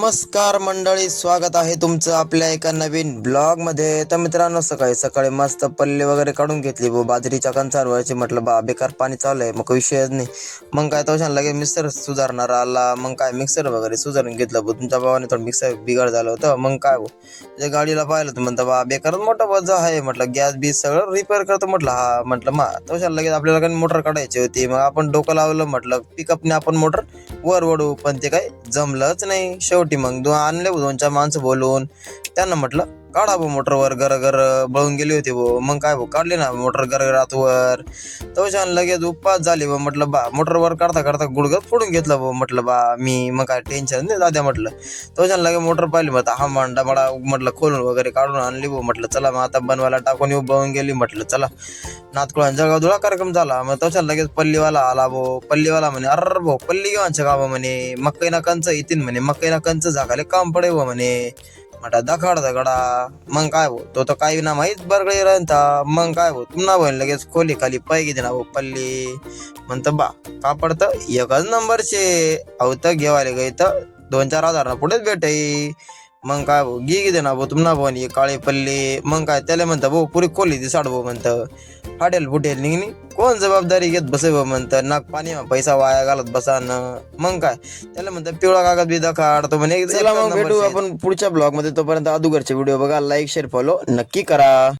नमस्कार मंडळी, स्वागत आहे तुमचं आपल्या एका नवीन ब्लॉग मध्ये. तर मित्रांनो, सकाळी सकाळी मस्त पल्ली वगैरे काढून घेतली बाजरीच्या कणसावरची. म्हटलं बा बेकार पाणी चालू आहे, मग विषयच नाही. मग काय तो लगेच मिक्सर सुधारणार आला. मग काय मिक्सर वगैरे सुधारून घेतलं तुमच्या भावाने. थोडं मिक्सर बिघड झालं होतं. मग काय त्या गाडीला पाहिलं तर म्हणतं बा बेकारच मोठा वजा आहे. म्हटलं गॅस बीस सगळं रिपेअर करतो. म्हटलं हा, म्हटलं मा तो लगेच आपल्याला काही मोटर काढायची होती. मग आपण डोकं लावलं, म्हटलं पिकअपने आपण मोटर वर वडू, पण ते काही जमलंच नाही. शेवटी मग आणले 2-4 माणसं बोलवून. त्यांना म्हटलं काढा मोटरवर, गर बळून गेली होती मग काय काढली ना मोटर गरगरात वर. तो लगेच उपवास झाली म्हटलं बा मोटरवर काढता काढता गुडघत फोडून घेतलं म्हटलं बा मी. मग काय टेन्शन नाही दाद्या म्हटलं. तो लगेच मोटर पाहिली, मग हा मांडा मला म्हटलं खोलून वगैरे काढून आणली म्हटलं चला मग आता बनवायला टाकून येऊ. बळून गेली म्हटलं चला. नातकुळांचा गावधुळा कार्यक्रम झाला. मग तो लगेच पल्लीवाला आला पल्लीवाला म्हणे अर पल्ली घेवांच्या गावा म्हणे मक्कै ना कंच येतील म्हणे, मक्कै ना कंच झाकाले काम पडे म्हणे. म्हटा दखाड दगडा. मग काय तो तर काही ना माहीत बरगळे राहता. मग काय तुम्हाला बहीण लगेच खोली खाली पाय घेते ना पल्ली. म्हणत बा का पडतं एकच नंबरचे अवत घेवाले गे तर 2-4 हजार पुढेच भेटाई. मग काय घे दे ना तुम्हाला भाऊ काळे पल्ली. मग काय त्याला म्हणतं भाऊ पुरी खोली ती साड म्हणतं फाटेल फुटेल निघणी कोण जबाबदारी घेत बसे म्हणतं. नाक पाणी पैसा वाया घालत बसा न. मग काय त्याला म्हणतं पिवळा कागद बी दाखा तो म्हणे. चला मग भेटू आपण पुढच्या ब्लॉग मध्ये. तोपर्यंत अदुगरचे व्हिडिओ बघा, लाईक शेअर फॉलो नक्की करा.